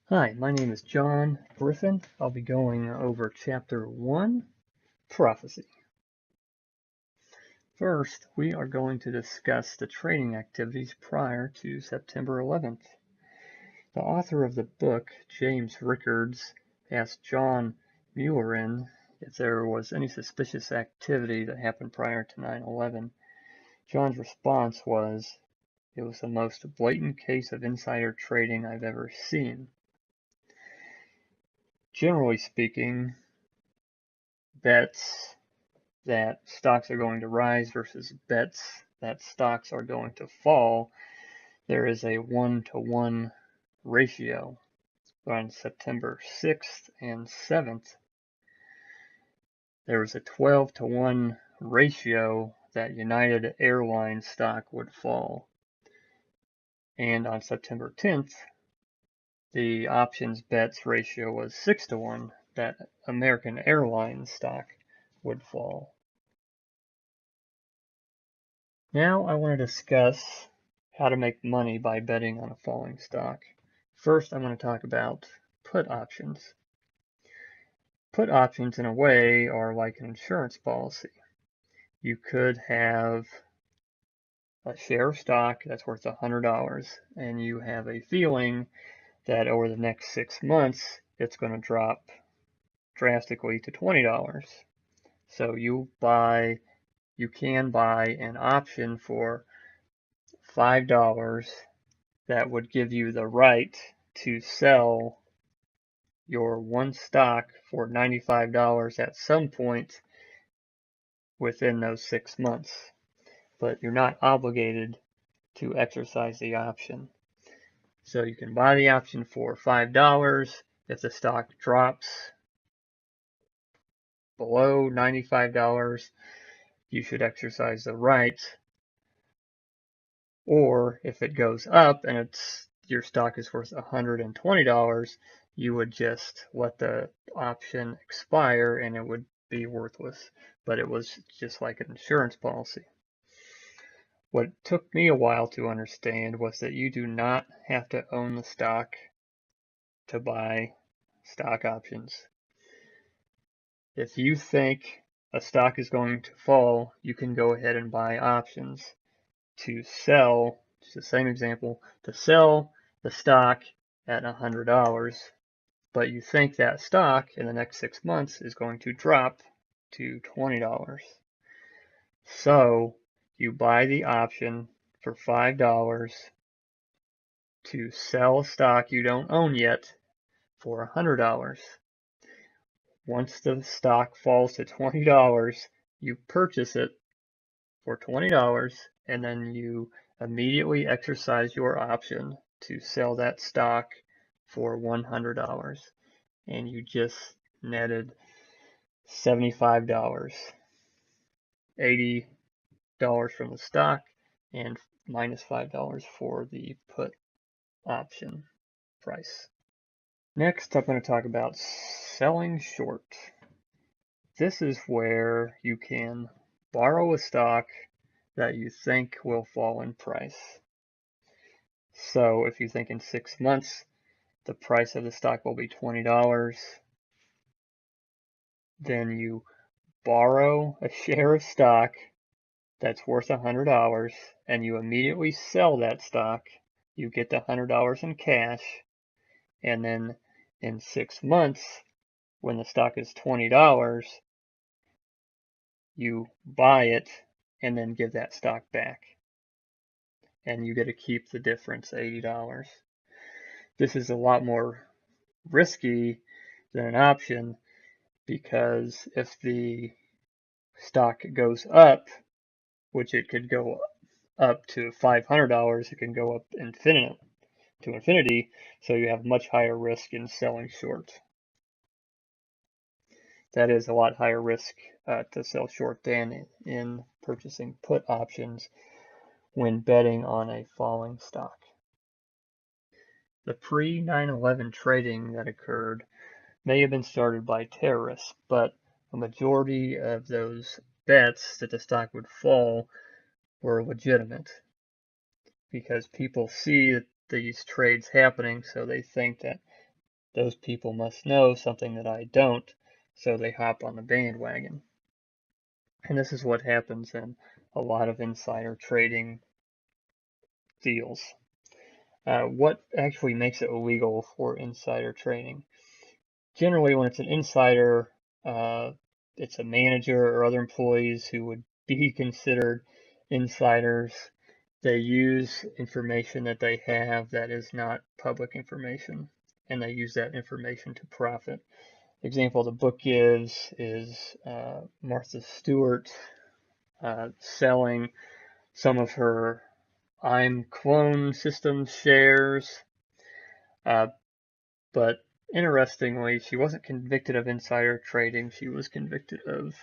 Hi, my name is John Griffin. I'll be going over Chapter 1, Prophecy. First, we are going to discuss the trading activities prior to September 11th. The author of the book, James Rickards, asked John Muellerin if there was any suspicious activity that happened prior to 9/11. John's response was, "It was the most blatant case of insider trading I've ever seen." Generally speaking, bets that stocks are going to rise versus bets that stocks are going to fall, there is a 1-to-1 ratio. On September 6th and 7th, there was a 12-to-1 ratio that United Airlines stock would fall. And on September 10th, the options bets ratio was 6-to-1 that American Airlines stock would fall. Now I want to discuss how to make money by betting on a falling stock. First, I want to talk about put options. Put options, in a way, are like an insurance policy. You could have a share of stock that's worth $100, and you have a feeling that over the next 6 months it's going to drop drastically to $20. So you can buy an option for $5 that would give you the right to sell your one stock for $95 at some point within those 6 months. But you're not obligated to exercise the option. So you can buy the option for $5. If the stock drops below $95, you should exercise the right. Or if it goes up and your stock is worth $120, you would just let the option expire and it would be worthless. But it was just like an insurance policy. What took me a while to understand was that you do not have to own the stock to buy stock options. If you think a stock is going to fall, you can go ahead and buy options to sell, just the same example, to sell the stock at $100, but you think that stock in the next 6 months is going to drop to $20. So you buy the option for $5 to sell a stock you don't own yet for $100. Once the stock falls to $20, you purchase it for $20 and then you immediately exercise your option to sell that stock for $100 and you just netted $75, $80 from the stock and minus $5 for the put option price. Next, I'm going to talk about selling short. This is where you can borrow a stock that you think will fall in price. So if you think in 6 months the price of the stock will be $20, then you borrow a share of stock that's worth $100 and you immediately sell that stock. You get the $100 in cash, and then in 6 months, when the stock is $20, you buy it and then give that stock back. And you get to keep the difference, $80. This is a lot more risky than an option because if the stock goes up, which it could go up to $500, it can go up to infinity, so you have much higher risk in selling short. That is a lot higher risk to sell short than in purchasing put options when betting on a falling stock. The pre-9/11 trading that occurred may have been started by terrorists, but a majority of those bets that the stock would fall were legitimate because people see these trades happening, so they think that those people must know something that I don't, so they hop on the bandwagon. And this is what happens in a lot of insider trading deals. What actually makes it illegal for insider trading? Generally, when it's an insider, uh, it's a manager or other employees who would be considered insiders. They use information that they have that is not public information, and they use that information to profit. The example the book gives is Martha Stewart selling some of her I'm Clone Systems shares, uh, but interestingly, she wasn't convicted of insider trading. She was convicted of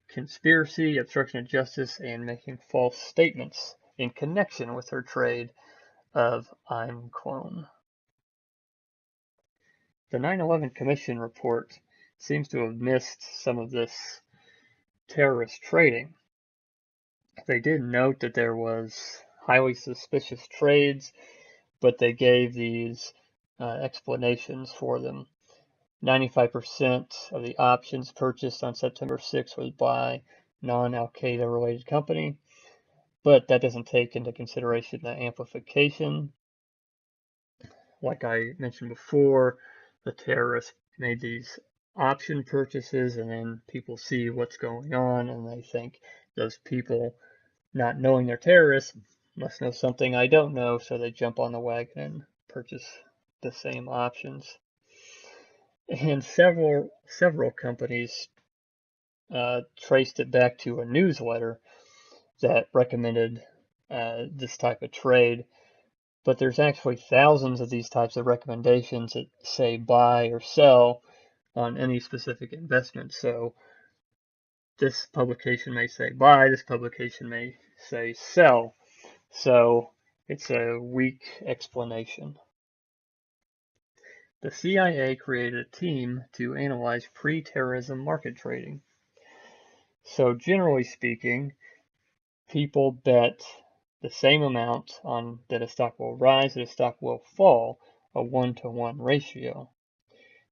conspiracy, obstruction of justice, and making false statements in connection with her trade of I'm Clone. The 9/11 Commission report seems to have missed some of this terrorist trading. They did note that there was highly suspicious trades, but they gave these explanations for them. 95% of the options purchased on September 6th was by non-Al Qaeda related company, but that doesn't take into consideration the amplification. Like I mentioned before, the terrorists made these option purchases, and then people see what's going on and they think those people, not knowing they're terrorists, must know something I don't know, so they jump on the wagon and purchase the same options. And several companies traced it back to a newsletter that recommended this type of trade. But there's actually thousands of these types of recommendations that say buy or sell on any specific investment. So this publication may say buy, this publication may say sell. So it's a weak explanation. The CIA created a team to analyze pre-terrorism market trading. So generally speaking, people bet the same amount on that a stock will rise, that a stock will fall, a 1-to-1 ratio.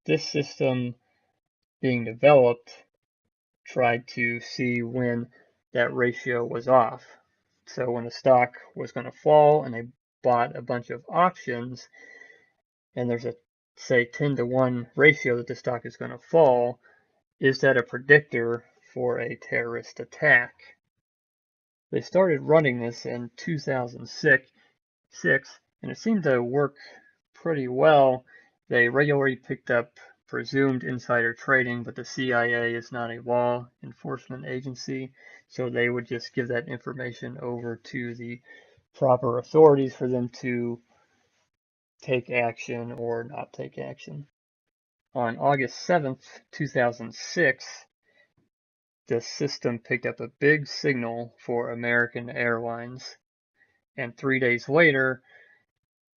This system being developed tried to see when that ratio was off. So when the stock was going to fall and they bought a bunch of options and there's a say 10-to-1 ratio that the stock is going to fall, is that a predictor for a terrorist attack? They started running this in 2006, and it seemed to work pretty well. They regularly picked up presumed insider trading, but the CIA is not a law enforcement agency, so they would just give that information over to the proper authorities for them to take action or not take action. On August 7th, 2006, the system picked up a big signal for American Airlines, and 3 days later,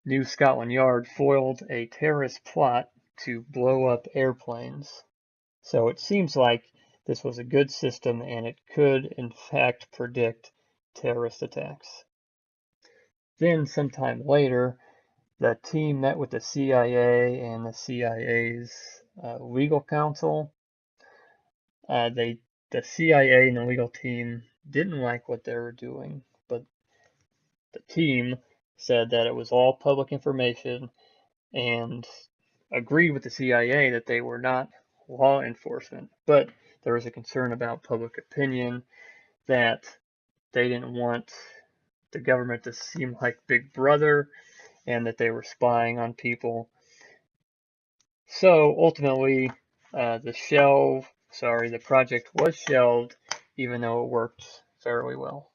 New Scotland Yard foiled a terrorist plot to blow up airplanes. So it seems like this was a good system and it could, in fact, predict terrorist attacks. Then, sometime later, the team met with the CIA and the CIA's legal counsel. The CIA and the legal team didn't like what they were doing, but the team said that it was all public information and agreed with the CIA that they were not law enforcement, but there was a concern about public opinion that they didn't want the government to seem like Big Brother and that they were spying on people. So ultimately, the project was shelved, even though it worked fairly well.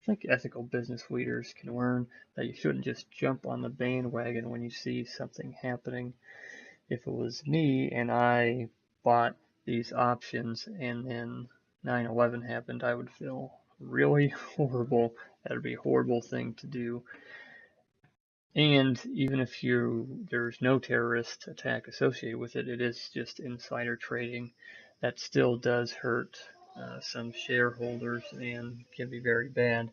I think ethical business leaders can learn that you shouldn't just jump on the bandwagon when you see something happening. If it was me and I bought these options and then 9/11 happened, I would feel really horrible. That would be a horrible thing to do. And even if there's no terrorist attack associated with it, it is just insider trading. That still does hurt some shareholders and can be very bad.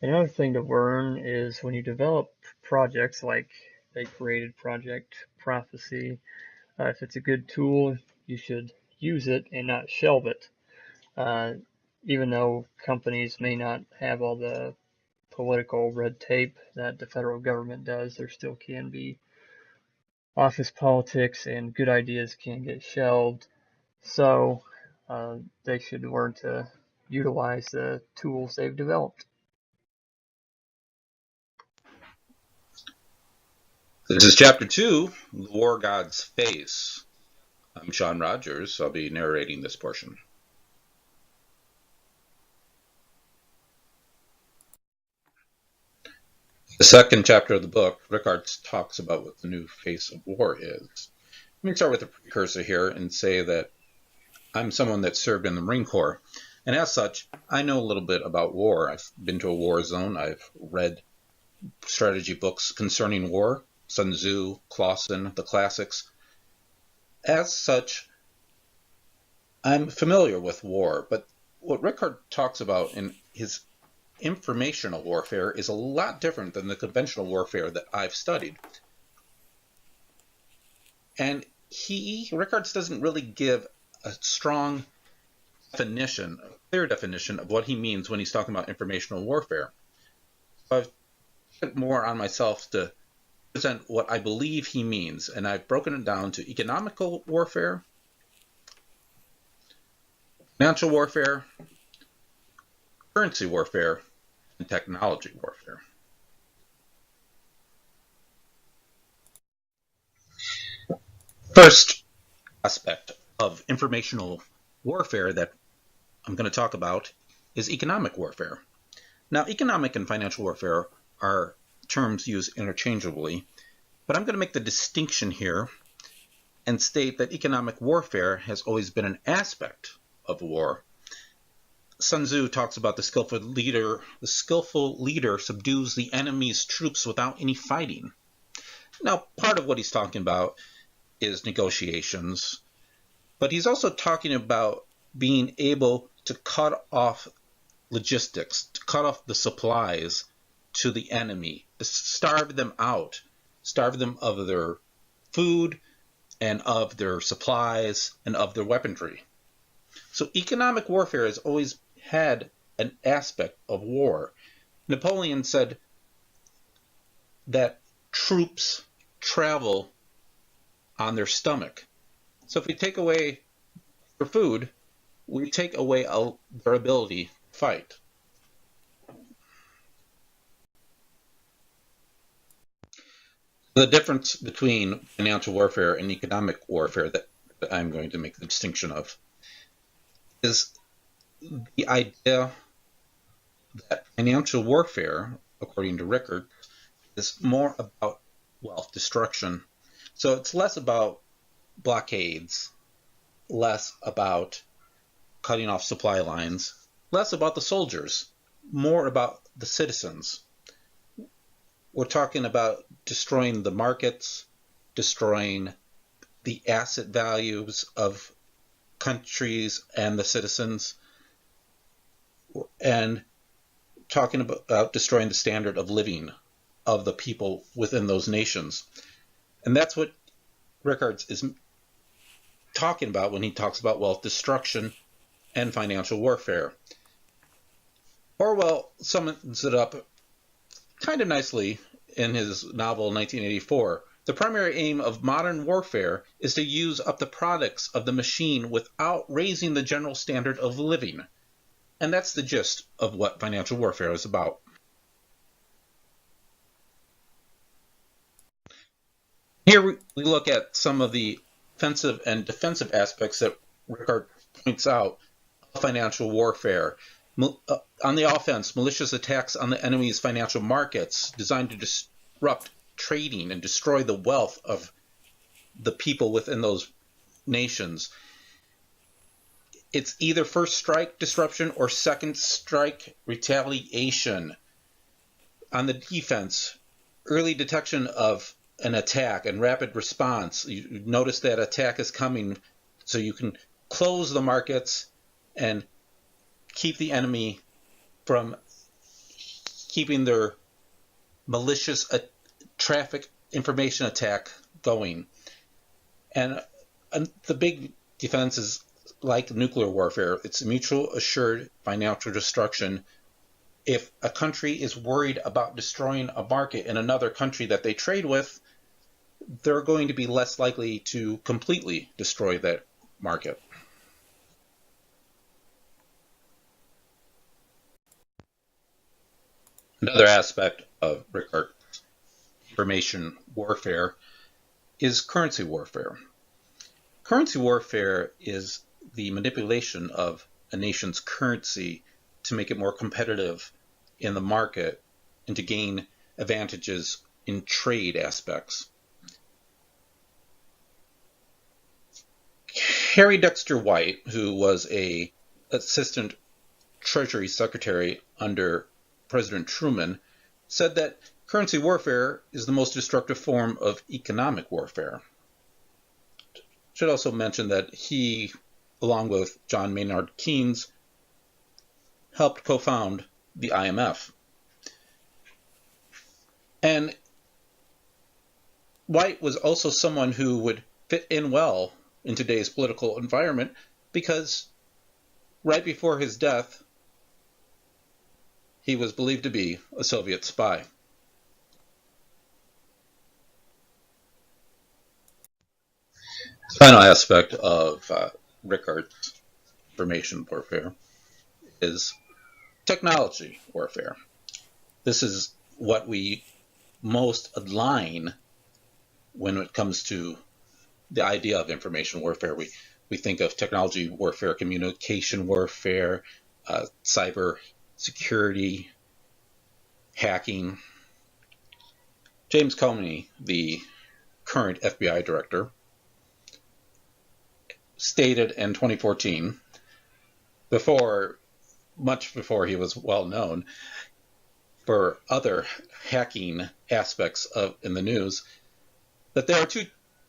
Another thing to learn is when you develop projects like they created Project Prophecy. If it's a good tool, you should use it and not shelve it. Uh, Even though companies may not have all the political red tape that the federal government does, there still can be office politics and good ideas can get shelved. So they should learn to utilize the tools they've developed. This is Chapter 2, The War God's Face. I'm Sean Rogers. I'll be narrating this portion. The second chapter of the book, Rickard talks about what the new face of war is. Let me start with a precursor here and say that I'm someone that served in the Marine Corps, and as such, I know a little bit about war. I've been to a war zone. I've read strategy books concerning war, Sun Tzu, Clausen, the classics. As such, I'm familiar with war, but what Rickard talks about in his informational warfare is a lot different than the conventional warfare that I've studied. And Rickards doesn't really give a strong definition, a clear definition of what he means when he's talking about informational warfare. So I've put more on myself to present what I believe he means, and I've broken it down to economical warfare, financial warfare, currency warfare, and technology warfare. First aspect of informational warfare that I'm going to talk about is economic warfare. Now, economic and financial warfare are terms used interchangeably, but I'm going to make the distinction here and state that economic warfare has always been an aspect of war. Sun Tzu talks about the skillful leader subdues the enemy's troops without any fighting. Now, part of what he's talking about is negotiations, but he's also talking about being able to cut off logistics, to cut off the supplies to the enemy, to starve them out, starve them of their food and of their supplies and of their weaponry. So economic warfare has always had an aspect of war. Napoleon said that troops travel on their stomach. So if we take away their food, we take away their ability to fight. The difference between financial warfare and economic warfare that I'm going to make the distinction of is the idea that financial warfare, according to Rickard, is more about wealth destruction. So it's less about blockades, less about cutting off supply lines, less about the soldiers, more about the citizens. We're talking about destroying the markets, destroying the asset values of countries and the citizens, and talking about destroying the standard of living of the people within those nations. And that's what Rickards is talking about when he talks about wealth destruction and financial warfare. Orwell sums it up kind of nicely in his novel 1984. The primary aim of modern warfare is to use up the products of the machine without raising the general standard of living. And that's the gist of what financial warfare is about. Here we look at some of the offensive and defensive aspects that Rickard points out of financial warfare. On the offense, malicious attacks on the enemy's financial markets designed to disrupt trading and destroy the wealth of the people within those nations. It's either first strike disruption or second strike retaliation. On the defense, early detection of an attack and rapid response. You notice that attack is coming, so you can close the markets and keep the enemy from keeping their malicious traffic information attack going. And the big defense is like nuclear warfare. It's mutual assured financial destruction. If a country is worried about destroying a market in another country that they trade with, they're going to be less likely to completely destroy that market. Another aspect of information warfare is currency warfare. Currency warfare is the manipulation of a nation's currency to make it more competitive in the market and to gain advantages in trade aspects. Harry Dexter White, who was an assistant Treasury Secretary under President Truman, said that currency warfare is the most destructive form of economic warfare. Should also mention that he, along with John Maynard Keynes, helped co-found the IMF. And White was also someone who would fit in well in today's political environment because right before his death, he was believed to be a Soviet spy. The final aspect of Rickard's information warfare is technology warfare. This is what we most align when it comes to the idea of information warfare. We think of technology warfare, communication warfare, cyber security, hacking. James Comey, the current FBI director, stated in 2014, much before he was well known for other hacking aspects in the news, that there are two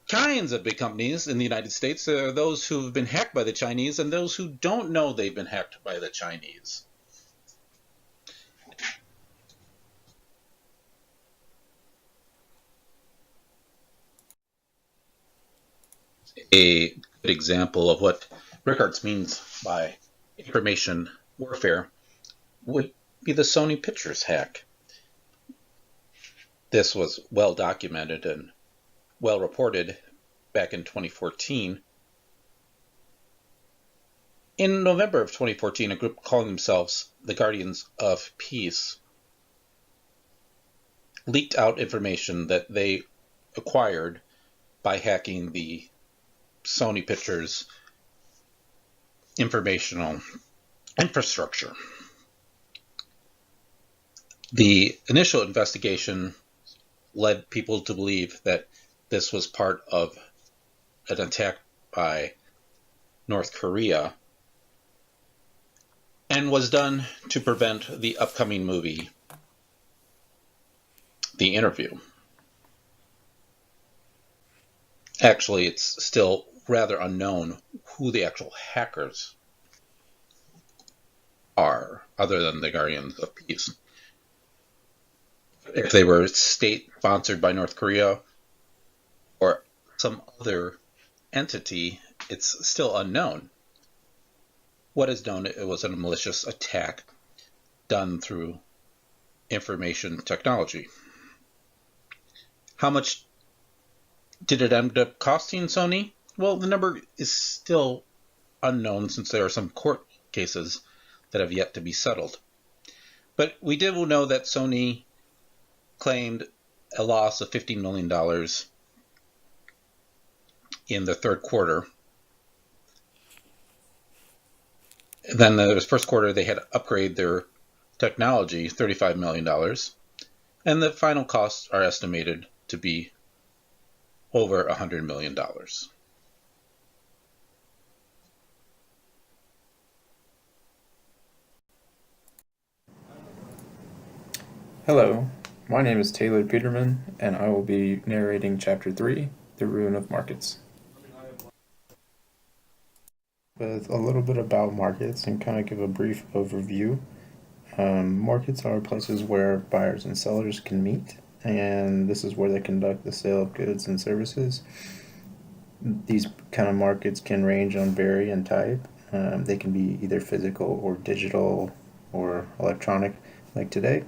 kinds of big companies in the United States. There are those who have been hacked by the Chinese and those who don't know they've been hacked by the Chinese. A good example of what Rickards means by information warfare would be the Sony Pictures hack. This was well documented and well reported back in 2014. In November of 2014, a group calling themselves the Guardians of Peace leaked out information that they acquired by hacking the Sony Pictures informational infrastructure. The initial investigation led people to believe that this was part of an attack by North Korea and was done to prevent the upcoming movie, The Interview. Actually, it's still rather unknown who the actual hackers are, other than the Guardians of Peace. If they were state-sponsored by North Korea or some other entity, it's still unknown. What is known, it was a malicious attack done through information technology. How much did it end up costing Sony? Well, the number is still unknown since there are some court cases that have yet to be settled. But we did know that Sony claimed a loss of $15 million in the third quarter. Then the first quarter, they had to upgrade their technology, $35 million. And the final costs are estimated to be over $100 million. Hello, my name is Taylor Petermann, and I will be narrating Chapter 3, The Ruin of Markets. With a little bit about markets and kind of give a brief overview. Markets are places where buyers and sellers can meet and this is where they conduct the sale of goods and services. These kind of markets can range on vary in type. They can be either physical or digital or electronic, like today.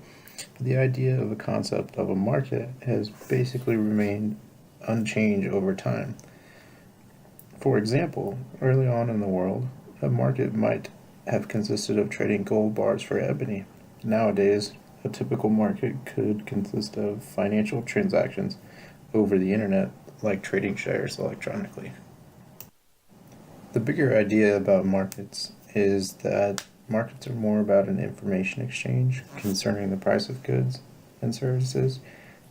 But the idea of a concept of a market has basically remained unchanged over time. For example, early on in the world, a market might have consisted of trading gold bars for ebony. Nowadays, a typical market could consist of financial transactions over the internet, like trading shares electronically. The bigger idea about markets is that markets are more about an information exchange concerning the price of goods and services.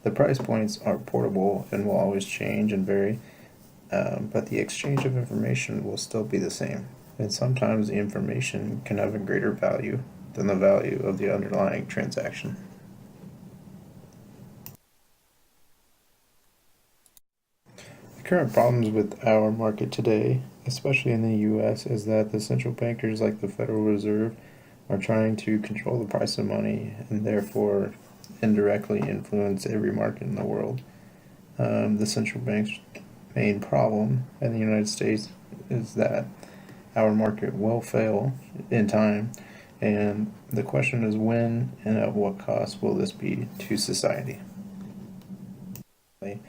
The price points are portable and will always change and vary, but the exchange of information will still be the same. And sometimes the information can have a greater value than the value of the underlying transaction. The current problems with our market today, especially in the US, is that the central bankers like the Federal Reserve are trying to control the price of money and therefore indirectly influence every market in the world. The central bank's main problem in the United States is that our market will fail in time, and the question is when and at what cost will this be to society? They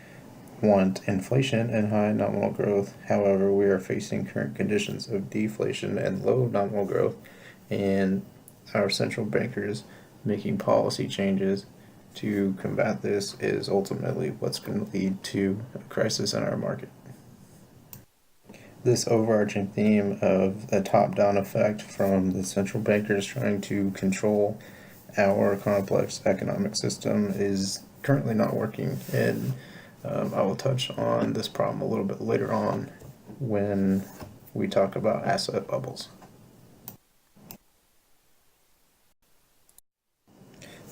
want inflation and high nominal growth. However, we are facing current conditions of deflation and low nominal growth, and our central bankers making policy changes to combat this is ultimately what's going to lead to a crisis in our market. This overarching theme of the top-down effect from the central bankers trying to control our complex economic system is currently not working, and I will touch on this problem a little bit later on when we talk about asset bubbles.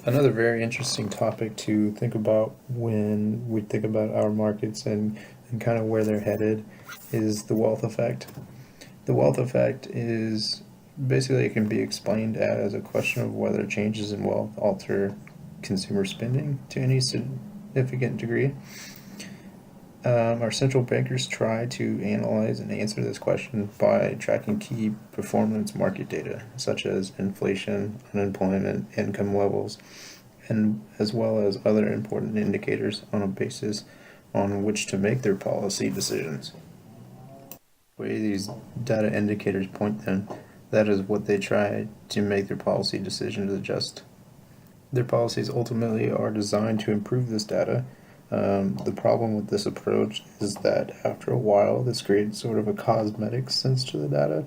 Another very interesting topic to think about when we think about our markets and kind of where they're headed is the wealth effect. The wealth effect is basically, it can be explained as a question of whether changes in wealth alter consumer spending to any significant degree. Our central bankers try to analyze and answer this question by tracking key performance market data, such as inflation, unemployment, income levels, and as well as other important indicators on a basis on which to make their policy decisions. The way these data indicators point them, that is what they try to make their policy decisions adjust. Their policies ultimately are designed to improve this data. The problem with this approach is that after a while, this creates sort of a cosmetic sense to the data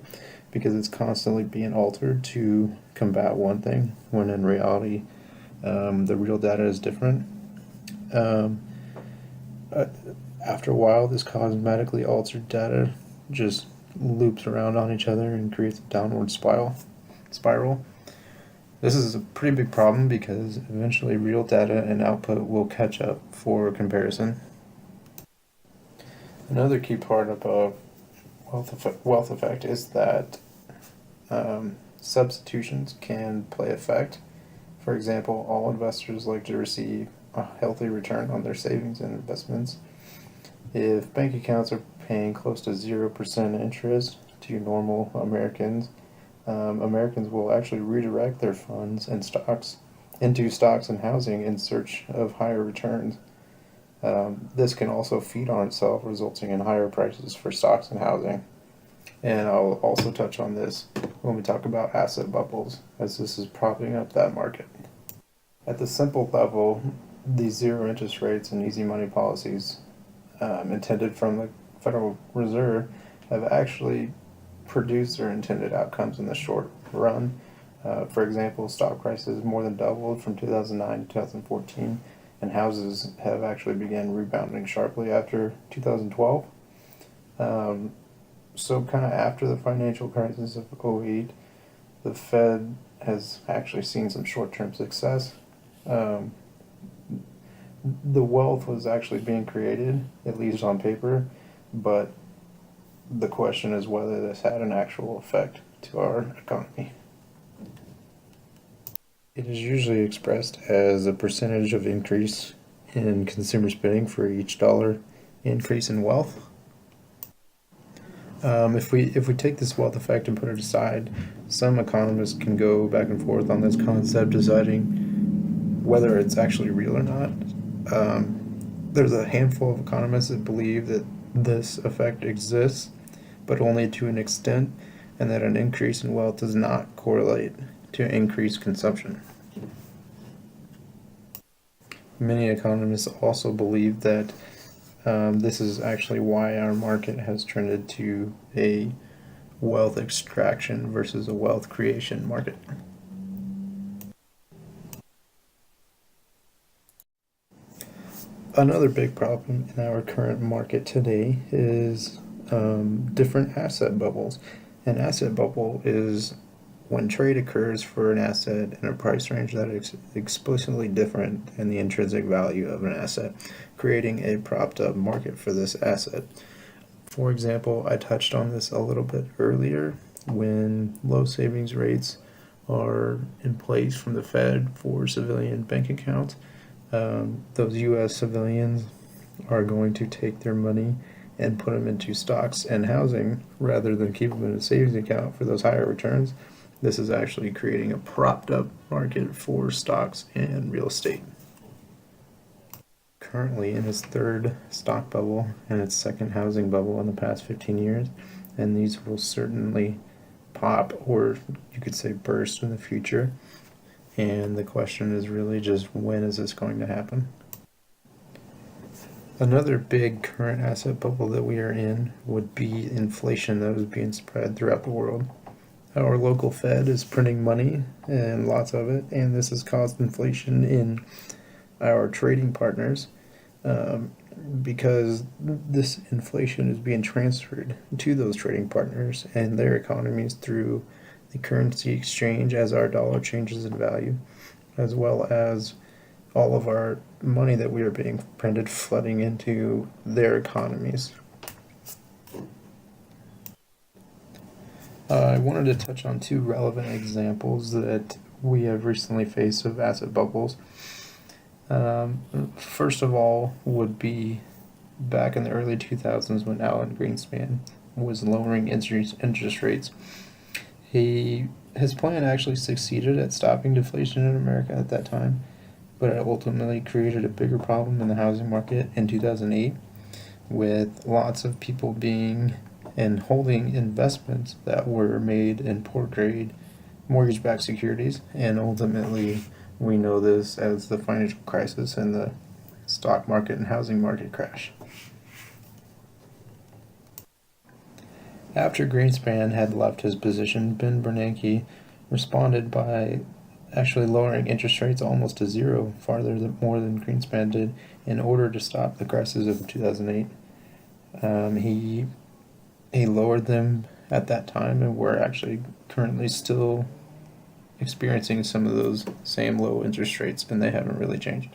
because it's constantly being altered to combat one thing, when in reality, the real data is different. After a while, this cosmetically altered data just loops around on each other and creates a downward spiral. This is a pretty big problem because eventually real data and output will catch up for comparison. Another key part about wealth effect is that substitutions can play effect. For example, all investors like to receive a healthy return on their savings and investments. If bank accounts are paying close to 0% interest to normal Americans, Americans will actually redirect their funds and stocks into stocks and housing in search of higher returns. This can also feed on itself, resulting in higher prices for stocks and housing. And I'll also touch on this when we talk about asset bubbles, as this is propping up that market. At the simple level, these zero interest rates and easy money policies intended from the Federal Reserve have actually produce their intended outcomes in the short run. For example, stock prices more than doubled from 2009 to 2014, and houses have actually begun rebounding sharply after 2012. So kind of after the financial crisis of 2008, the Fed has actually seen some short-term success. The wealth was actually being created, at least on paper, but the question is whether this had an actual effect to our economy. It is usually expressed as a percentage of increase in consumer spending for each dollar increase in wealth. If we take this wealth effect and put it aside, some economists can go back and forth on this concept, deciding whether it's actually real or not. There's a handful of economists that believe that this effect exists, but only to an extent, and that an increase in wealth does not correlate to increased consumption. Many economists also believe that this is actually why our market has trended to a wealth extraction versus a wealth creation market. Another big problem in our current market today is different asset bubbles. An asset bubble is when trade occurs for an asset in a price range that is explicitly different than the intrinsic value of an asset, creating a propped up market for this asset. For example, I touched on this a little bit earlier when low savings rates are in place from the Fed for civilian bank accounts. Those U.S. civilians are going to take their money and put them into stocks and housing rather than keep them in a savings account for those higher returns. This is actually creating a propped up market for stocks and real estate. Currently in its third stock bubble and its second housing bubble in the past 15 years, and these will certainly pop, or you could say burst, in the future. And the question is really just, when is this going to happen? Another big current asset bubble that we are in would be inflation that is being spread throughout the world. Our local Fed is printing money, and lots of it, and this has caused inflation in our trading partners because this inflation is being transferred to those trading partners and their economies through the currency exchange as our dollar changes in value, as well as all of our money that we are being printed flooding into their economies. I wanted to touch on two relevant examples that we have recently faced of asset bubbles. First of all would be back in the early 2000s when Alan Greenspan was lowering interest rates. His plan actually succeeded at stopping deflation in America at that time, but it ultimately created a bigger problem in the housing market in 2008, with lots of people being and holding investments that were made in poor grade mortgage-backed securities, and ultimately we know this as the financial crisis and the stock market and housing market crash. After Greenspan had left his position, Ben Bernanke responded by actually lowering interest rates almost to zero, more than Greenspan did, in order to stop the crisis of 2008. He lowered them at that time, and we're actually currently still experiencing some of those same low interest rates, and they haven't really changed.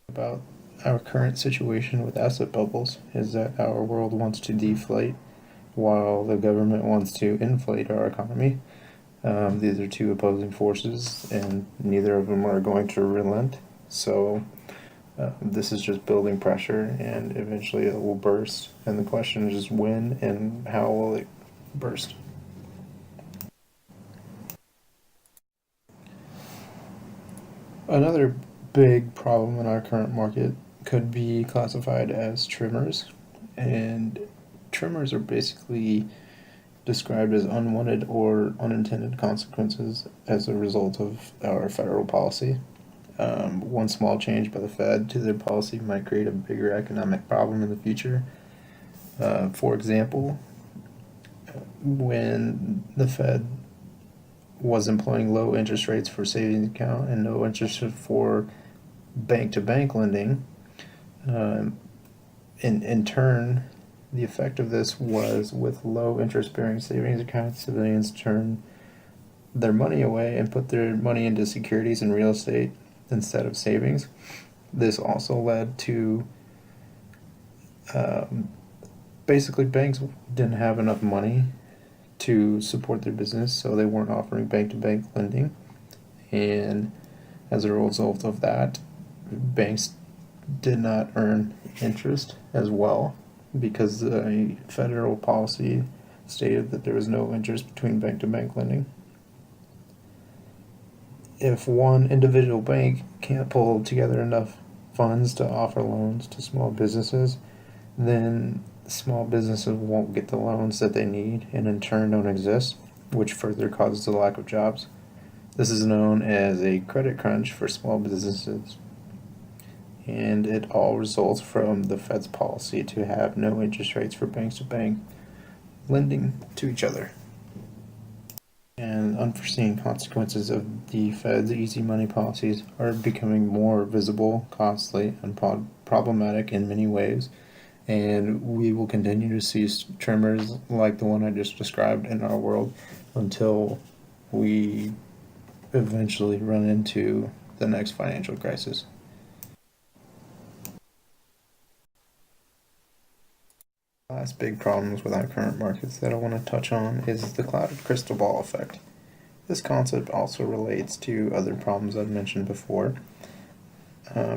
About our current situation with asset bubbles is that our world wants to deflate while the government wants to inflate our economy. These are two opposing forces, and neither of them are going to relent. So this is just building pressure, and eventually it will burst. And the question is just when and how will it burst. Another big problem in our current market could be classified as tremors. And tremors are basically described as unwanted or unintended consequences as a result of our federal policy. One small change by the Fed to their policy might create a bigger economic problem in the future. For example, when the Fed was employing low interest rates for savings account and no interest for bank-to-bank lending, in turn, the effect of this was, with low interest-bearing savings accounts, civilians turned their money away and put their money into securities and real estate instead of savings. This also led to basically banks didn't have enough money to support their business, so they weren't offering bank-to-bank lending, and as a result of that, banks did not earn interest as well because the federal policy stated that there was no interest between bank to bank lending. If one individual bank can't pull together enough funds to offer loans to small businesses, then small businesses won't get the loans that they need and in turn don't exist, which further causes the lack of jobs. This is known as a credit crunch for small businesses, and it all results from the Fed's policy to have no interest rates for banks to bank lending to each other. And unforeseen consequences of the Fed's easy money policies are becoming more visible, costly, and problematic in many ways. And we will continue to see tremors like the one I just described in our world until we eventually run into the next financial crisis. Last big problems with our current markets that I want to touch on is the clouded crystal ball effect. This concept also relates to other problems I've mentioned before.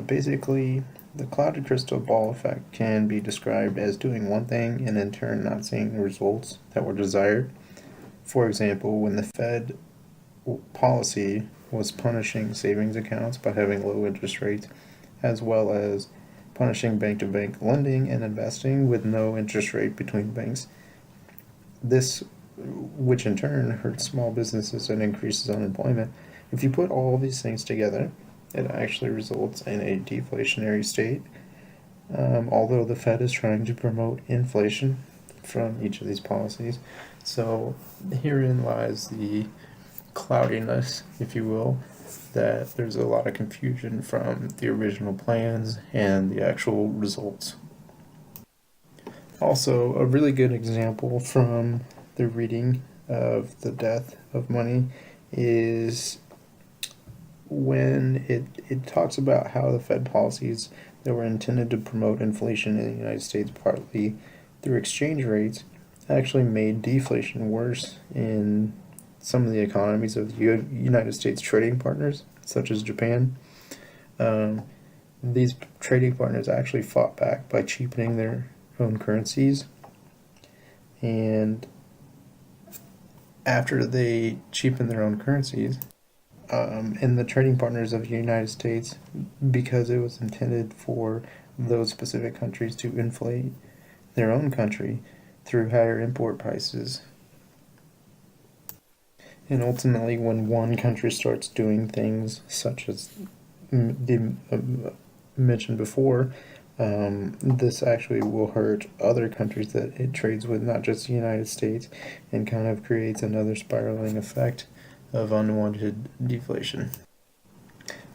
Basically, the clouded crystal ball effect can be described as doing one thing and in turn not seeing the results that were desired. For example, when the Fed policy was punishing savings accounts by having low interest rates, as well as punishing bank-to-bank lending and investing with no interest rate between banks. This, which in turn hurts small businesses and increases unemployment. If you put all of these things together, it actually results in a deflationary state, although the Fed is trying to promote inflation from each of these policies. So herein lies the cloudiness, if you will, that there's a lot of confusion from the original plans and the actual results. Also, a really good example from the reading of The Death of Money is when it talks about how the Fed policies that were intended to promote inflation in the United States partly through exchange rates actually made deflation worse in some of the economies of the United States trading partners, such as Japan. These trading partners actually fought back by cheapening their own currencies, and after they cheapened their own currencies, and the trading partners of the United States, because it was intended for those specific countries to inflate their own country through higher import prices. And ultimately, when one country starts doing things such as mentioned before, this actually will hurt other countries that it trades with, not just the United States, and kind of creates another spiraling effect of unwanted deflation.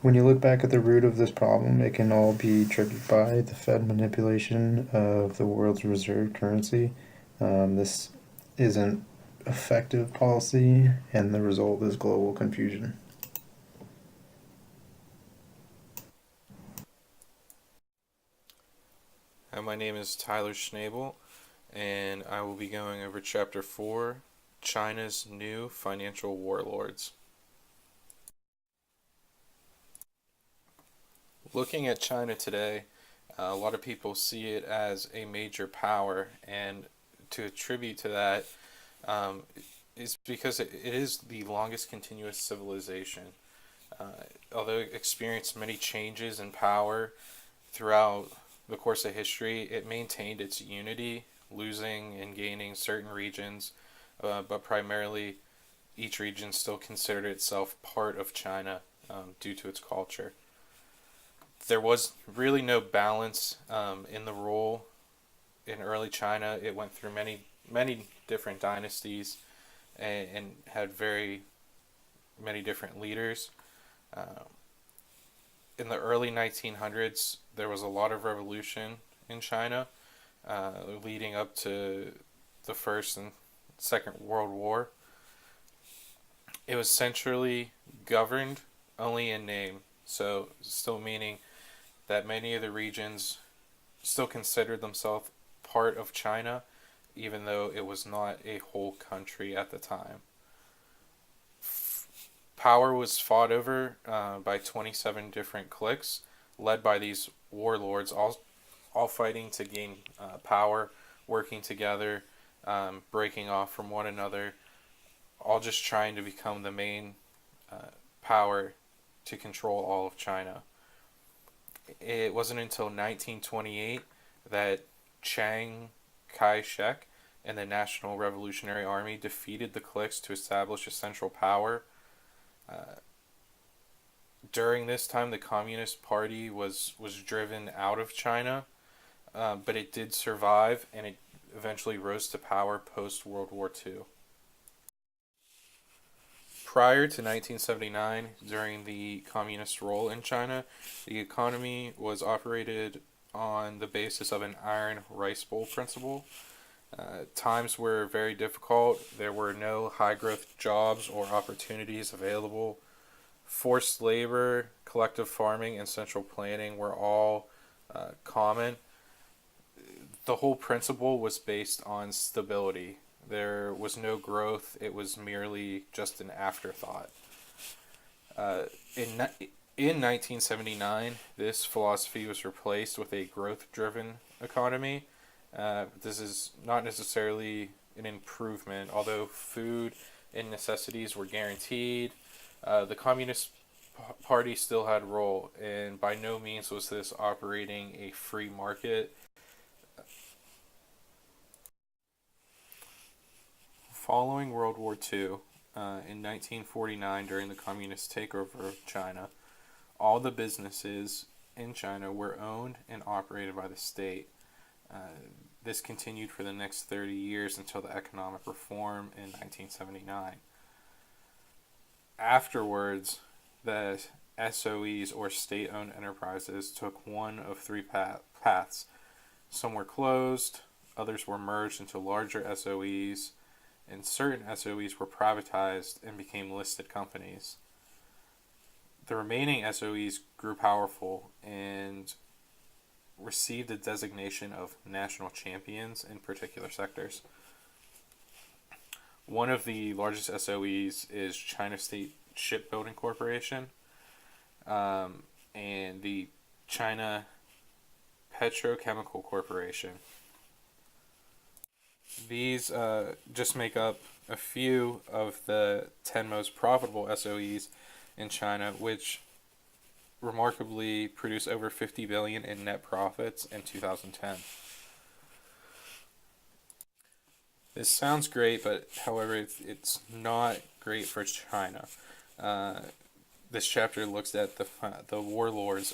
When you look back at the root of this problem, it can all be triggered by the Fed manipulation of the world's reserve currency. This isn't effective policy, and the result is global confusion. Hi, my name is Tyler Schnebel, and I will be going over Chapter 4, China's New Financial Warlords. Looking at China today, a lot of people see it as a major power, and to attribute to that is because it is the longest continuous civilization. Although it experienced many changes in power throughout the course of history, it maintained its unity, losing and gaining certain regions, but primarily each region still considered itself part of China due to its culture. There was really no balance in the rule in early China. It went through many different dynasties and had very many different leaders. In the early 1900s, there was a lot of revolution in China, leading up to the First and Second World War. It was centrally governed only in name, so still meaning that many of the regions still considered themselves part of China, even though it was not a whole country at the time. Power was fought over by 27 different cliques, led by these warlords, all fighting to gain power, working together, breaking off from one another, all just trying to become the main power to control all of China. It wasn't until 1928 that Chiang Kai-shek and the National Revolutionary Army defeated the cliques to establish a central power. During this time, the Communist Party was driven out of China, but it did survive, and it eventually rose to power post-World War II. Prior to 1979, during the communist rule in China, the economy was operated on the basis of an iron rice bowl principle. Times were very difficult. There were no high growth jobs or opportunities available. Forced labor, collective farming, and central planning were all common. The whole principle was based on stability. There was no growth. It was merely just an afterthought. In 1979, this philosophy was replaced with a growth-driven economy. This is not necessarily an improvement, although food and necessities were guaranteed. The Communist Party still had a role, and by no means was this operating a free market. Following World War II, in 1949, during the communist takeover of China, all the businesses in China were owned and operated by the state. This continued for the next 30 years until the economic reform in 1979. Afterwards, the SOEs, or state-owned enterprises, took one of three paths. Some were closed, others were merged into larger SOEs, and certain SOEs were privatized and became listed companies. The remaining SOEs grew powerful and received the designation of national champions in particular sectors. One of the largest SOEs is China State Shipbuilding Corporation, and the China Petrochemical Corporation. These just make up a few of the 10 most profitable SOEs in China, which remarkably produce over $50 billion in net profits in 2010. This sounds great, but however, it's not great for China. This chapter looks at the warlords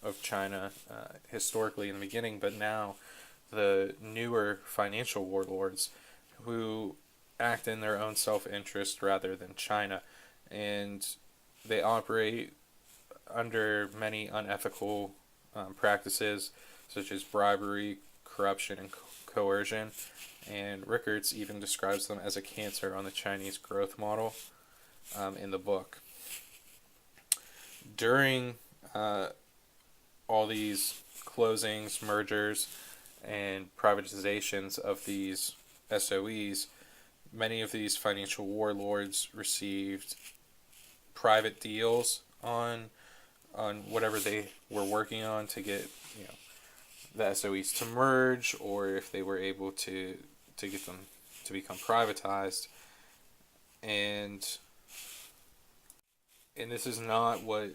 of China historically in the beginning, but now the newer financial warlords who act in their own self-interest rather than China, and they operate under many unethical practices such as bribery, corruption, and coercion, and Rickards even describes them as a cancer on the Chinese growth model in the book. During all these closings, mergers, and privatizations of these SOEs, many of these financial warlords received private deals on whatever they were working on to get the SOEs to merge, or if they were able to get them to become privatized. And this is not what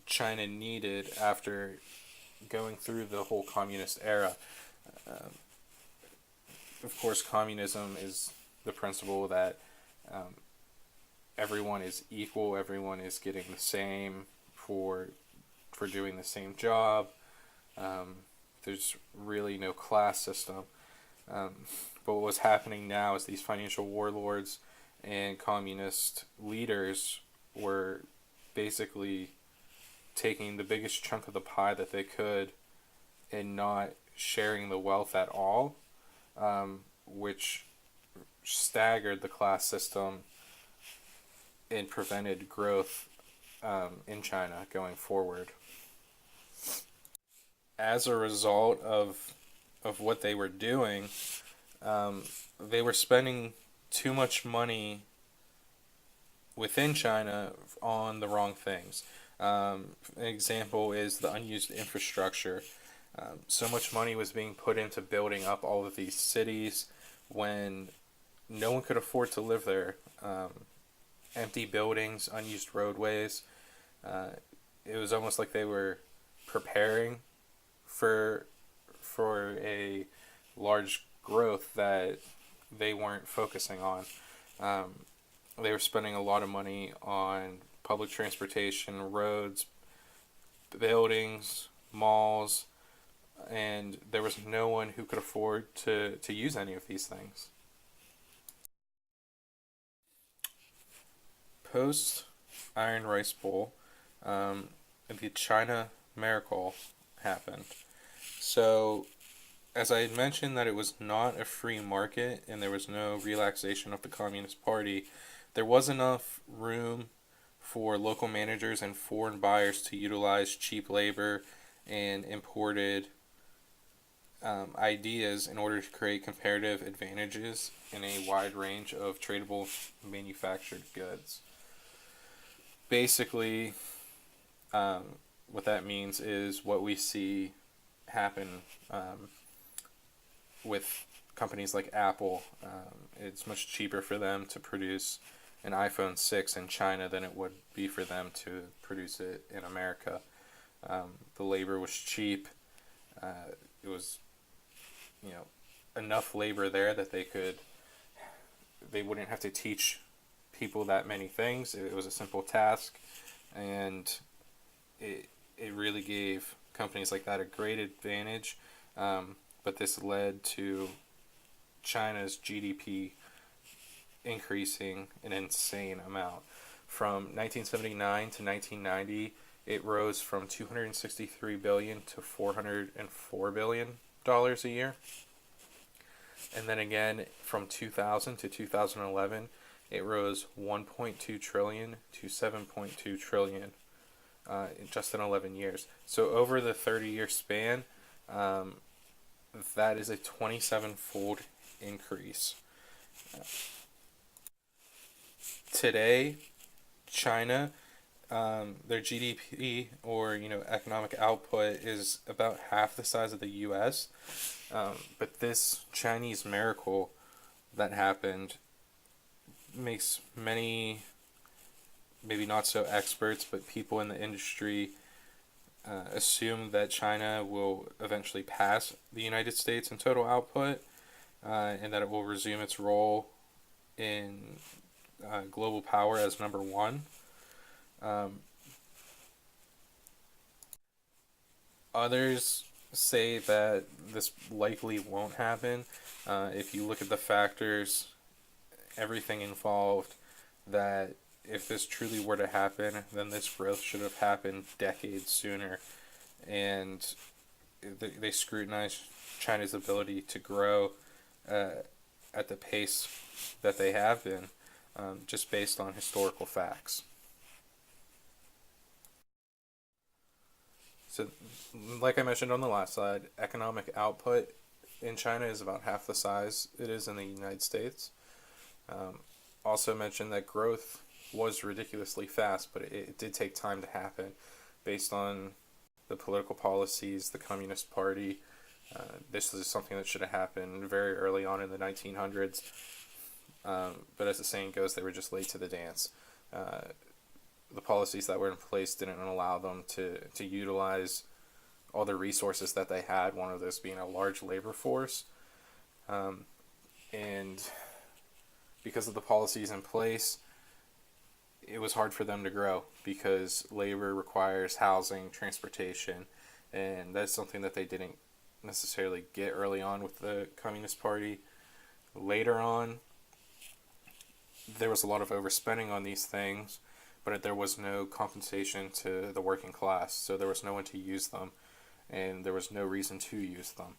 China needed after going through the whole communist era. Of course, communism is the principle that everyone is equal, everyone is getting the same for doing the same job. There's really no class system. But what's happening now is these financial warlords and communist leaders were basically taking the biggest chunk of the pie that they could and not sharing the wealth at all, which staggered the class system and prevented growth in China going forward. As a result of what they were doing, they were spending too much money within China on the wrong things. An example is the unused infrastructure. So much money was being put into building up all of these cities when no one could afford to live there. Empty buildings, unused roadways. Uh, it was almost like they were preparing for a large growth that they weren't focusing on. Um, they were spending a lot of money on public transportation, roads, buildings, malls, and there was no one who could afford to use any of these things. Post Iron Rice Bowl, the China miracle happened. So, as I had mentioned, that it was not a free market and there was no relaxation of the Communist Party, there was enough room for local managers and foreign buyers to utilize cheap labor and imported ideas in order to create comparative advantages in a wide range of tradable manufactured goods. Basically, what that means is what we see happen with companies like Apple. It's much cheaper for them to produce an iPhone 6 in China than it would be for them to produce it in America. The labor was cheap. It was, enough labor there that they wouldn't have to teach people that many things. It was a simple task, and it really gave companies like that a great advantage. But this led to China's GDP increasing an insane amount. From 1979 to 1990, it rose from $263 billion to $404 billion a year. And then again, from 2000 to 2011, it rose 1.2 trillion to 7.2 trillion just in 11 years. So over the 30-year span, that is a 27-fold increase. Today, China, their GDP, or economic output, is about half the size of the U.S. But this Chinese miracle that happened makes many, maybe not so experts, but people in the industry assume that China will eventually pass the United States in total output, and that it will resume its role in global power as number one. Others say that this likely won't happen. If you look at the factors, everything involved, that if this truly were to happen, then this growth should have happened decades sooner. And they scrutinize China's ability to grow at the pace that they have been, just based on historical facts. So, like I mentioned on the last slide, economic output in China is about half the size it is in the United States. Also mentioned that growth was ridiculously fast, but it did take time to happen based on the political policies, the Communist Party. This is something that should have happened very early on in the 1900s. But as the saying goes, they were just late to the dance. The policies that were in place didn't allow them to utilize all the resources that they had, one of those being a large labor force. And because of the policies in place, it was hard for them to grow because labor requires housing, transportation, and that's something that they didn't necessarily get early on with the Communist Party. Later on, there was a lot of overspending on these things, but there was no compensation to the working class, so there was no one to use them, and there was no reason to use them.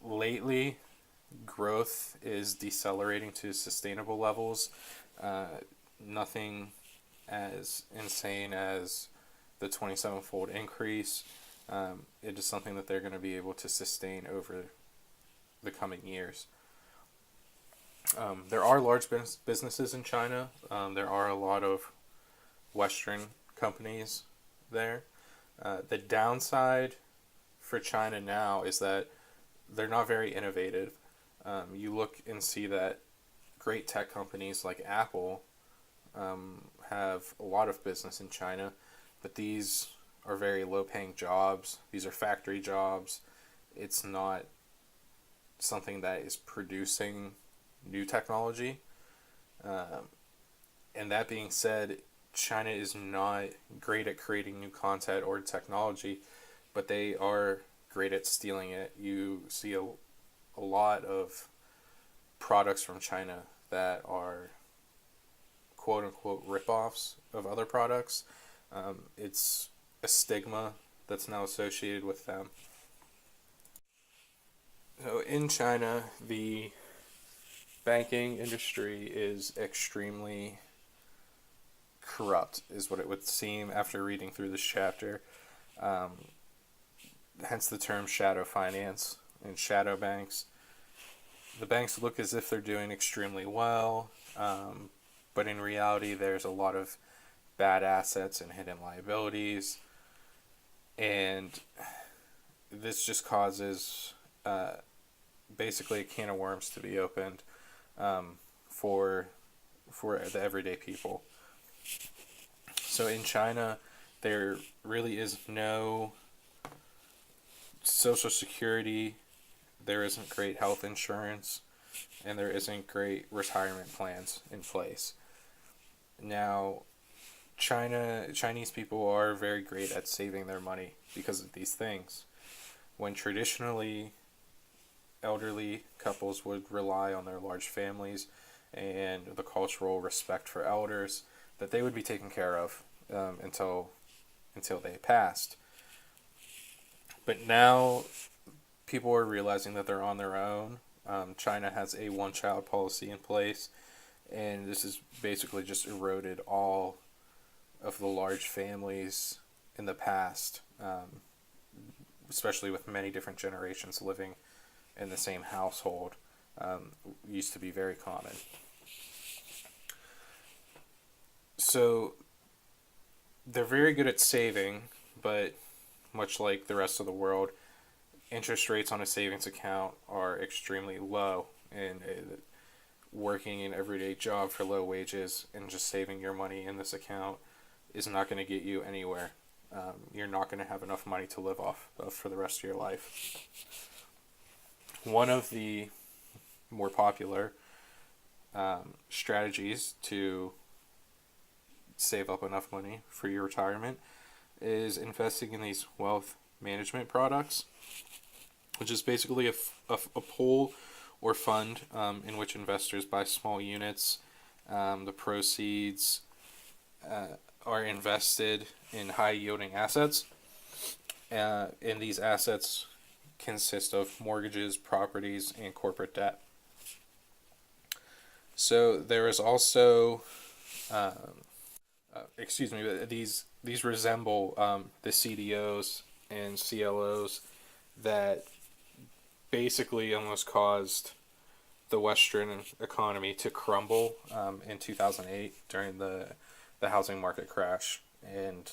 Lately, growth is decelerating to sustainable levels. Nothing as insane as the 27-fold increase. It is something that they're going to be able to sustain over the coming years. There are large businesses in China. There are a lot of Western companies there. The downside for China now is that they're not very innovative. You look and see that great tech companies like Apple have a lot of business in China, but these are very low paying jobs. These are factory jobs. It's not something that is producing new technology. And that being said, China is not great at creating new content or technology, but they are great at stealing it. You see a lot of products from China that are quote unquote ripoffs of other products. It's a stigma that's now associated with them. So in China, the banking industry is extremely corrupt, is what it would seem after reading through this chapter. Hence the term shadow finance and shadow banks. The banks look as if they're doing extremely well, but in reality, there's a lot of bad assets and hidden liabilities, and this just causes basically a can of worms to be opened for the everyday people. So in China, there really is no social security, there isn't great health insurance, and there isn't great retirement plans in place. Now, Chinese people are very great at saving their money because of these things. When traditionally elderly couples would rely on their large families and the cultural respect for elders, that they would be taken care of until they passed. But now people are realizing that they're on their own. China has a one-child policy in place, and this has basically just eroded all of the large families in the past, especially with many different generations living in the same household. Used to be very common. So they're very good at saving, but much like the rest of the world, interest rates on a savings account are extremely low, and working an everyday job for low wages and just saving your money in this account is not going to get you anywhere. You're not going to have enough money to live off of for the rest of your life. One of the more popular strategies to save up enough money for your retirement is investing in these wealth management products, which is basically a pool or fund in which investors buy small units. The proceeds are invested in high-yielding assets, and these assets consist of mortgages, properties, and corporate debt. So there is also, these resemble the CDOs and CLOs that basically almost caused the Western economy to crumble in 2008 during the housing market crash. And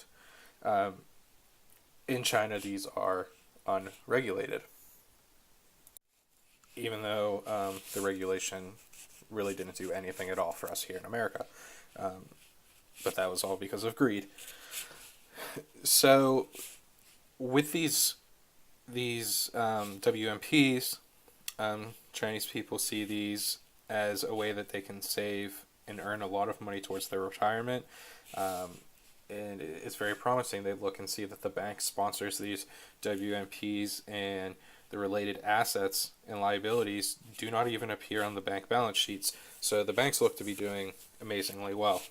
in China, these are unregulated, even though the regulation really didn't do anything at all for us here in America. But that was all because of greed. So with these WMPs, Chinese people see these as a way that they can save and earn a lot of money towards their retirement. And it's very promising. They look and see that the bank sponsors these WMPs, and the related assets and liabilities do not even appear on the bank balance sheets. So the banks look to be doing amazingly well.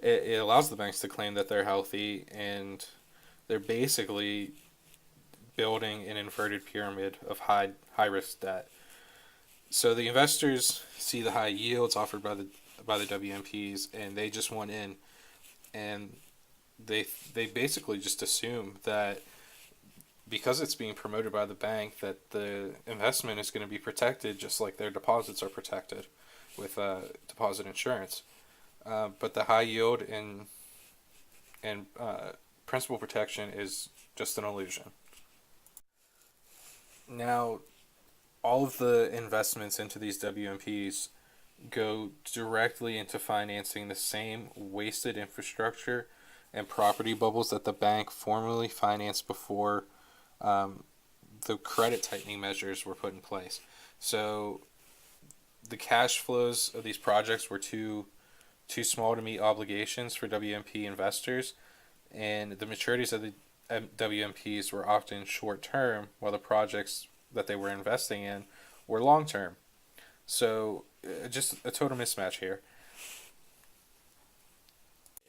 It allows the banks to claim that they're healthy, and they're basically building an inverted pyramid of high risk debt. So the investors see the high yields offered by the WMPs, and they just want in, and they basically just assume that because it's being promoted by the bank, that the investment is going to be protected just like their deposits are protected with deposit insurance. but the high yield and principal protection is just an illusion. Now, all of the investments into these WMPs go directly into financing the same wasted infrastructure and property bubbles that the bank formerly financed before the credit tightening measures were put in place. So the cash flows of these projects were too small to meet obligations for WMP investors, and the maturities of the WMPs were often short term, while the projects that they were investing in were long term. So just a total mismatch here.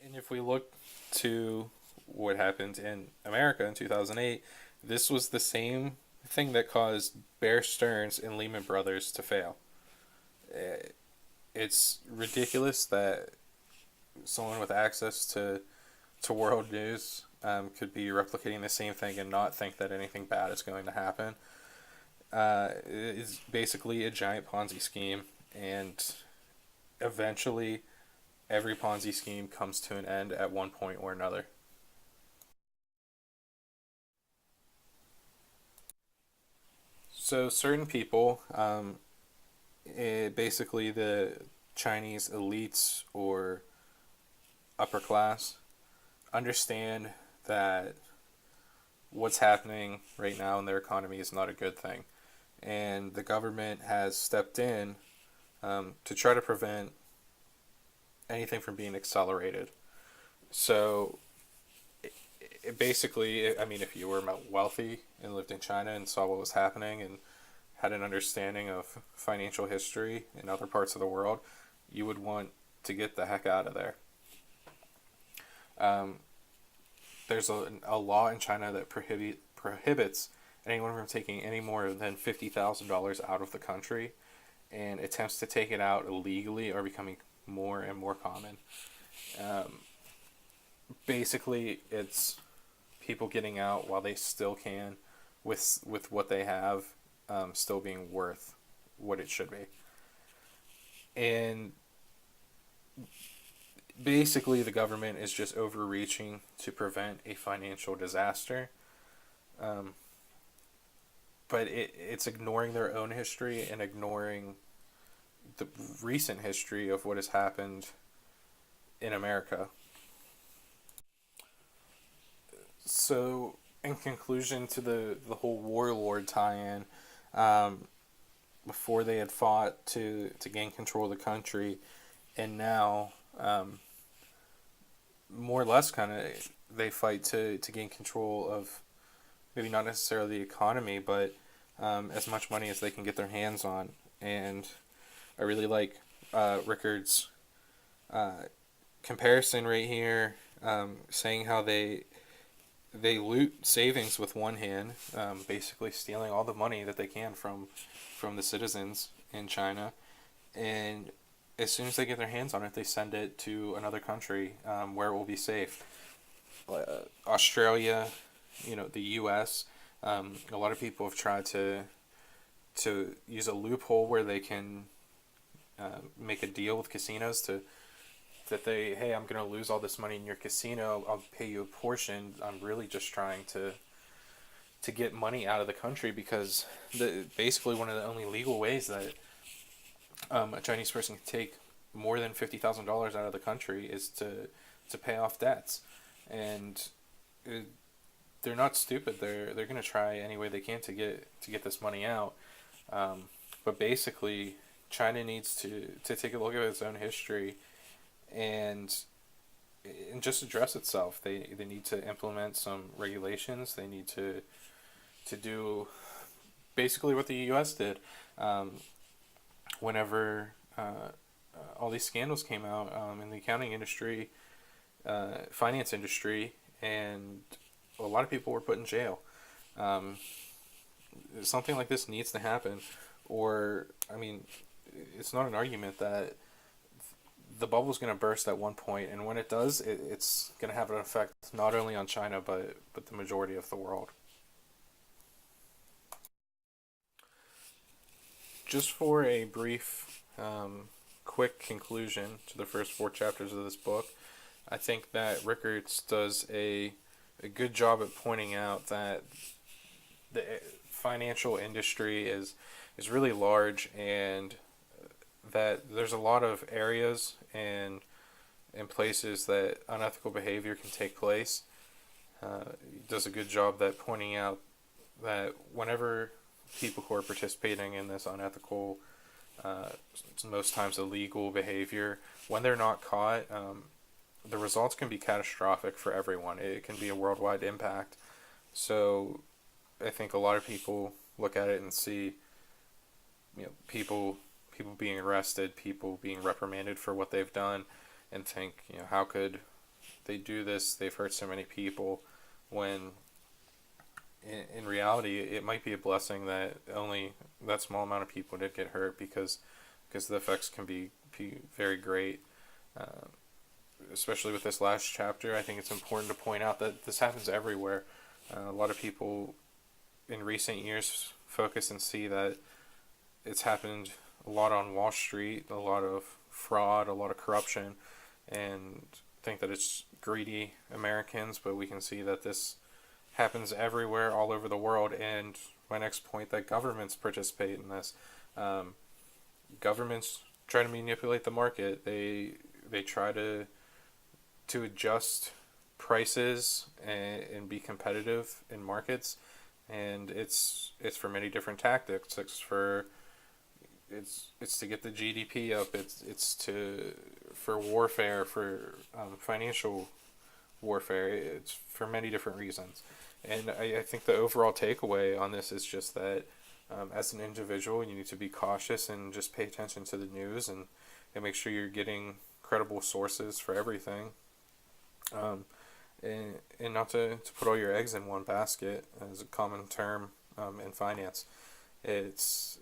And if we look to what happened in America in 2008, this was the same thing that caused Bear Stearns and Lehman Brothers to fail. It's ridiculous that someone with access to world news could be replicating the same thing and not think that anything bad is going to happen. It's basically a giant Ponzi scheme, and eventually every Ponzi scheme comes to an end at one point or another. So certain people, basically the Chinese elites or upper class, understand that what's happening right now in their economy is not a good thing. And the government has stepped in to try to prevent anything from being accelerated. So basically, I mean, if you were wealthy and lived in China and saw what was happening and had an understanding of financial history in other parts of the world, you would want to get the heck out of there. Um, there's a law in China that prohibits anyone from taking any more than $50,000 out of the country, and attempts to take it out illegally are becoming more and more common. Um, Basically, it's people getting out while they still can, with what they have, still being worth what it should be. And basically, the government is just overreaching to prevent a financial disaster. Um, but it's ignoring their own history and ignoring the recent history of what has happened in America. So, in conclusion to the whole warlord tie-in, um, before they had fought to gain control of the country, and now, more or less, kind of, they fight to gain control of maybe not necessarily the economy, but as much money as they can get their hands on. And I really like Rickard's uh, comparison right here, saying how they loot savings with one hand, basically stealing all the money that they can from the citizens in China, and as soon as they get their hands on it, they send it to another country where it will be safe. Australia, the U.S. A lot of people have tried to use a loophole where they can make a deal with casinos hey, I'm going to lose all this money in your casino. I'll pay you a portion. I'm really just trying to get money out of the country, because basically one of the only legal ways that a Chinese person can take more than $50,000 out of the country is to pay off debts. And they're not stupid. They're going to try any way they can to get this money out. But basically, China needs to take a look at its own history and just address itself. They need to implement some regulations. They need to do basically what the U.S. did whenever all these scandals came out in the accounting industry, finance industry, and a lot of people were put in jail. Um, Something like this needs to happen, or I mean, it's not an argument that the bubble's going to burst at one point, and when it does, it's going to have an effect not only on China but the majority of the world. Just for a brief quick conclusion to the first 4 chapters of this book, I think that Rickards does a good job at pointing out that the financial industry is really large, and that there's a lot of areas and places that unethical behavior can take place. He does a good job that pointing out that whenever people who are participating in this unethical, most times illegal behavior, when they're not caught, the results can be catastrophic for everyone. It can be a worldwide impact. So I think a lot of people look at it and see, people being arrested, people being reprimanded for what they've done, and think, how could they do this? They've hurt so many people. When in reality, it might be a blessing that only that small amount of people did get hurt, because the effects can be very great. Especially with this last chapter, I think it's important to point out that this happens everywhere. A lot of people in recent years focus and see that it's happened a lot on Wall Street, a lot of fraud, a lot of corruption, and think that it's greedy Americans, but we can see that this happens everywhere, all over the world. And my next point, that governments participate in this. Governments try to manipulate the market. They try to adjust prices and be competitive in markets, and it's for many different tactics. It's to get the GDP up. It's for warfare, for financial warfare. It's for many different reasons. And I think the overall takeaway on this is just that as an individual, you need to be cautious and just pay attention to the news, and make sure you're getting credible sources for everything. And not to put all your eggs in one basket, as a common term in finance. It's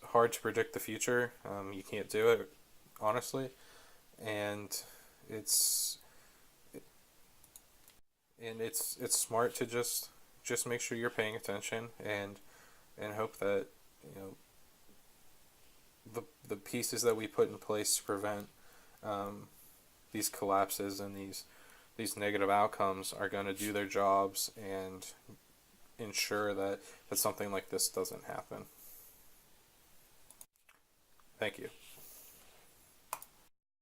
hard to predict the future. You can't do it, honestly, and it's smart to just make sure you're paying attention, and hope that the pieces that we put in place to prevent these collapses and these negative outcomes are going to do their jobs and ensure that something like this doesn't happen. Thank you.